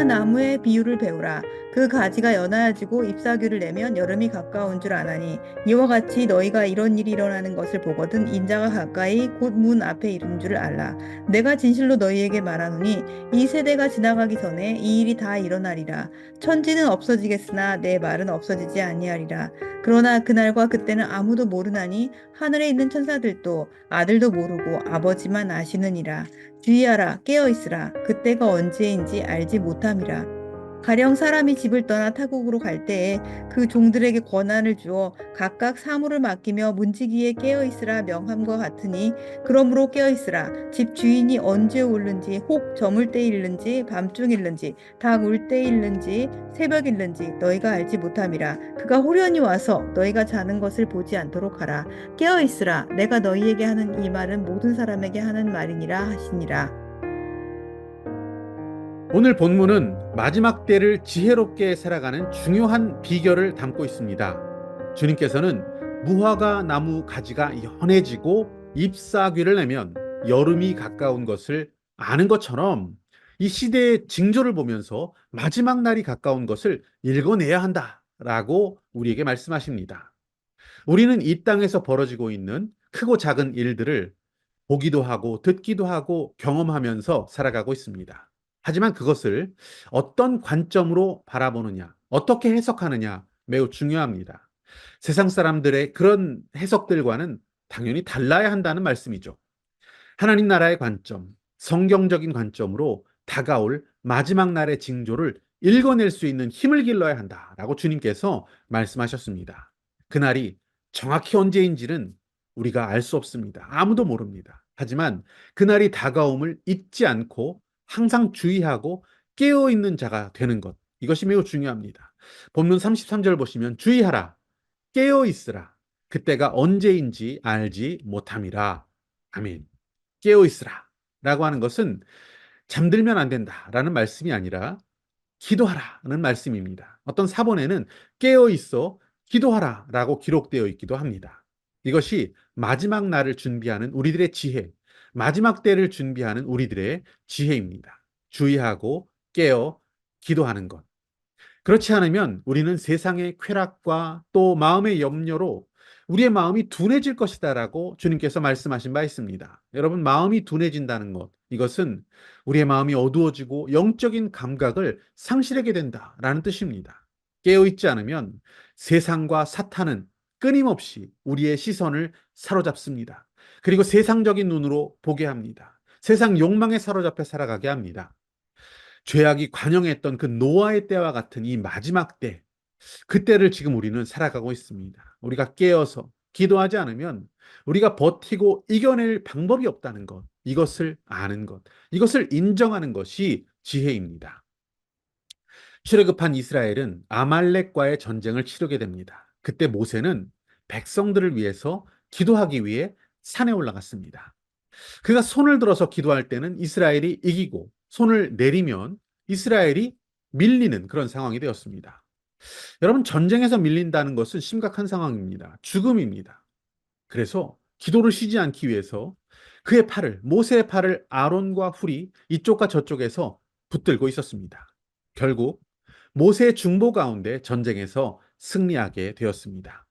나무의 비유를 배우라. 그 가지가 연하여지고 잎사귀를 내면 여름이 가까운 줄 아나니 이와 같이 너희가 이런 일이 일어나는 것을 보거든 인자가 가까이 곧 문 앞에 이른 줄을 알라. 내가 진실로 너희에게 말하노니 이 세대가 지나가기 전에 이 일이 다 일어나리라. 천지는 없어지겠으나 내 말은 없어지지 아니하리라. 그러나 그날과 그때는 아무도 모르나니 하늘에 있는 천사들도 아들도 모르고 아버지만 아시느니라. 주의하라, 깨어있으라. 그때가 언제인지 알지 못함이라. 가령 사람이 집을 떠나 타국으로 갈 때에 그 종들에게 권한을 주어 각각 사물을 맡기며 문지기에 깨어있으라 명함과 같으니 그러므로 깨어있으라. 집 주인이 언제 오는지 혹 저물 때 일는지 밤중 일는지 닭 울 때 일는지 새벽 일는지 너희가 알지 못함이라. 그가 호련히 와서 너희가 자는 것을 보지 않도록 하라. 깨어있으라. 내가 너희에게 하는 이 말은 모든 사람에게 하는 말이니라 하시니라. 오늘 본문은 마지막 때를 지혜롭게 살아가는 중요한 비결을 담고 있습니다. 주님께서는 무화과 나무 가지가 연해지고 잎사귀를 내면 여름이 가까운 것을 아는 것처럼 이 시대의 징조를 보면서 마지막 날이 가까운 것을 읽어내야 한다라고 우리에게 말씀하십니다. 우리는 이 땅에서 벌어지고 있는 크고 작은 일들을 보기도 하고 듣기도 하고 경험하면서 살아가고 있습니다. 하지만 그것을 어떤 관점으로 바라보느냐, 어떻게 해석하느냐 매우 중요합니다. 세상 사람들의 그런 해석들과는 당연히 달라야 한다는 말씀이죠. 하나님 나라의 관점, 성경적인 관점으로 다가올 마지막 날의 징조를 읽어낼 수 있는 힘을 길러야 한다라고 주님께서 말씀하셨습니다. 그날이 정확히 언제인지는 우리가 알 수 없습니다. 아무도 모릅니다. 하지만 그날이 다가옴을 잊지 않고 항상 주의하고 깨어있는 자가 되는 것, 이것이 매우 중요합니다. 본문 33절 보시면 주의하라, 깨어있으라, 그때가 언제인지 알지 못함이라. 아멘. 깨어있으라 라고 하는 것은 잠들면 안 된다라는 말씀이 아니라 기도하라는 말씀입니다. 어떤 사본에는 깨어있어 기도하라라고 기록되어 있기도 합니다. 이것이 마지막 날을 준비하는 우리들의 지혜, 마지막 때를 준비하는 우리들의 지혜입니다. 주의하고 깨어 기도하는 것. 그렇지 않으면 우리는 세상의 쾌락과 또 마음의 염려로 우리의 마음이 둔해질 것이다라고 주님께서 말씀하신 바 있습니다. 여러분, 마음이 둔해진다는 것, 이것은 우리의 마음이 어두워지고 영적인 감각을 상실하게 된다라는 뜻입니다. 깨어있지 않으면 세상과 사탄은 끊임없이 우리의 시선을 사로잡습니다. 그리고 세상적인 눈으로 보게 합니다. 세상 욕망에 사로잡혀 살아가게 합니다. 죄악이 관영했던 그 노아의 때와 같은 이 마지막 때, 그때를 지금 우리는 살아가고 있습니다. 우리가 깨어서 기도하지 않으면 우리가 버티고 이겨낼 방법이 없다는 것, 이것을 아는 것, 이것을 인정하는 것이 지혜입니다. 출애굽한 이스라엘은 아말렉과의 전쟁을 치르게 됩니다. 그때 모세는 백성들을 위해서 기도하기 위해 산에 올라갔습니다. 그가 손을 들어서 기도할 때는 이스라엘이 이기고 손을 내리면 이스라엘이 밀리는 그런 상황이 되었습니다. 여러분, 전쟁에서 밀린다는 것은 심각한 상황입니다. 죽음입니다. 그래서 기도를 쉬지 않기 위해서 그의 팔을, 모세의 팔을 아론과 훌이 이쪽과 저쪽에서 붙들고 있었습니다. 결국 모세의 중보 가운데 전쟁에서 승리하게 되었습니다.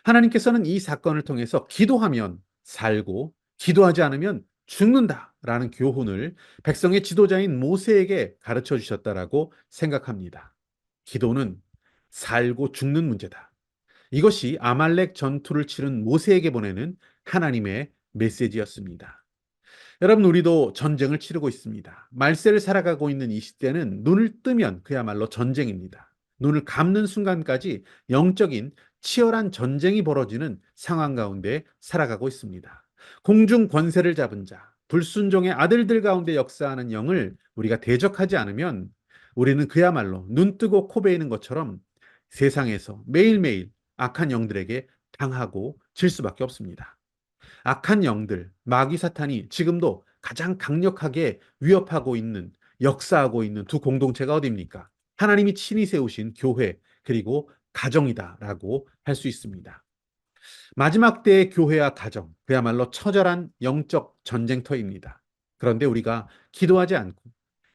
하나님께서는 이 사건을 통해서 기도하면 살고 기도하지 않으면 죽는다라는 교훈을 백성의 지도자인 모세에게 가르쳐 주셨다라고 생각합니다. 기도는 살고 죽는 문제다. 이것이 아말렉 전투를 치른 모세에게 보내는 하나님의 메시지였습니다. 여러분, 우리도 전쟁을 치르고 있습니다. 말세를 살아가고 있는 이 시대는 눈을 뜨면 그야말로 전쟁입니다. 눈을 감는 순간까지 영적인 치열한 전쟁이 벌어지는 상황 가운데 살아가고 있습니다. 공중 권세를 잡은 자, 불순종의 아들들 가운데 역사하는 영을 우리가 대적하지 않으면 우리는 그야말로 눈 뜨고 코 베이는 것처럼 세상에서 매일매일 악한 영들에게 당하고 질 수밖에 없습니다. 악한 영들, 마귀 사탄이 지금도 가장 강력하게 위협하고 있는, 역사하고 있는 두 공동체가 어디입니까? 하나님이 친히 세우신 교회, 그리고 가정이다라고 할 수 있습니다. 마지막 때의 교회와 가정, 그야말로 처절한 영적 전쟁터입니다. 그런데 우리가 기도하지 않고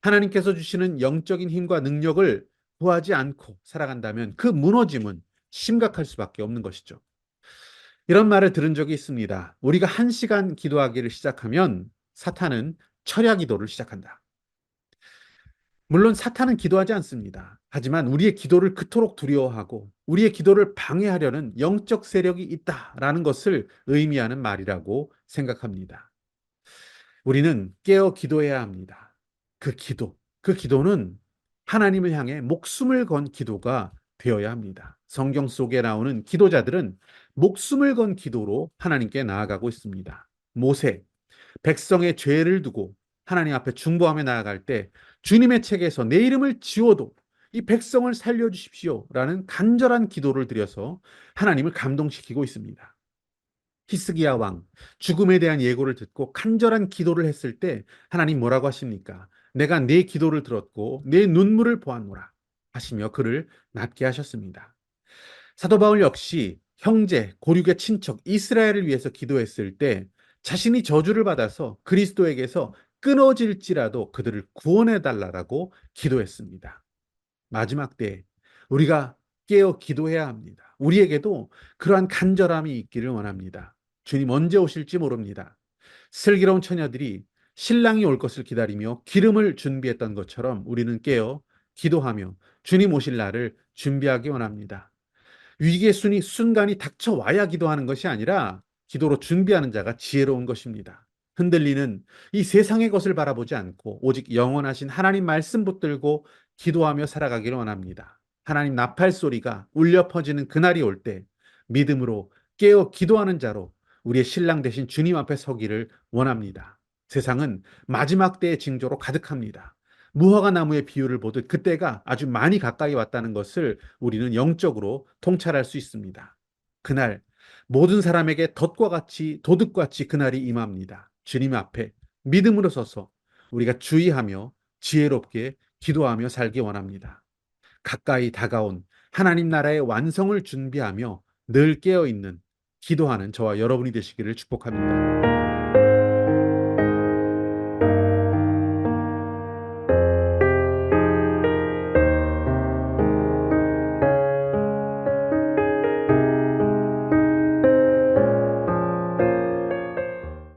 하나님께서 주시는 영적인 힘과 능력을 구하지 않고 살아간다면 그 무너짐은 심각할 수밖에 없는 것이죠. 이런 말을 들은 적이 있습니다. 우리가 1시간 기도하기를 시작하면 사탄은 철야 기도를 시작한다. 물론 사탄은 기도하지 않습니다. 하지만 우리의 기도를 그토록 두려워하고 우리의 기도를 방해하려는 영적 세력이 있다라는 것을 의미하는 말이라고 생각합니다. 우리는 깨어 기도해야 합니다. 그 기도는 하나님을 향해 목숨을 건 기도가 되어야 합니다. 성경 속에 나오는 기도자들은 목숨을 건 기도로 하나님께 나아가고 있습니다. 모세, 백성의 죄를 두고 하나님 앞에 중보하며 나아갈 때 주님의 책에서 내 이름을 지워도 이 백성을 살려주십시오라는 간절한 기도를 드려서 하나님을 감동시키고 있습니다. 히스기야 왕, 죽음에 대한 예고를 듣고 간절한 기도를 했을 때 하나님 뭐라고 하십니까? 내가 네 기도를 들었고 네 눈물을 보았노라 하시며 그를 낫게 하셨습니다. 사도 바울 역시 형제, 고륙의 친척 이스라엘을 위해서 기도했을 때 자신이 저주를 받아서 그리스도에게서 끊어질지라도 그들을 구원해 달라고 기도했습니다. 마지막 때 우리가 깨어 기도해야 합니다. 우리에게도 그러한 간절함이 있기를 원합니다. 주님 언제 오실지 모릅니다. 슬기로운 처녀들이 신랑이 올 것을 기다리며 기름을 준비했던 것처럼 우리는 깨어 기도하며 주님 오실 날을 준비하기 원합니다. 위기의 순간이 닥쳐와야 기도하는 것이 아니라 기도로 준비하는 자가 지혜로운 것입니다. 흔들리는 이 세상의 것을 바라보지 않고 오직 영원하신 하나님 말씀 붙들고 기도하며 살아가기를 원합니다. 하나님 나팔 소리가 울려 퍼지는 그날이 올 때 믿음으로 깨어 기도하는 자로 우리의 신랑 되신 주님 앞에 서기를 원합니다. 세상은 마지막 때의 징조로 가득합니다. 무화과 나무의 비유를 보듯 그때가 아주 많이 가까이 왔다는 것을 우리는 영적으로 통찰할 수 있습니다. 그날 모든 사람에게 덫과 같이 도둑같이 그날이 임합니다. 주님 앞에 믿음으로 서서 우리가 주의하며 지혜롭게 기도하며 살기 원합니다. 가까이 다가온 하나님 나라의 완성을 준비하며 늘 깨어 있는 기도하는 저와 여러분이 되시기를 축복합니다.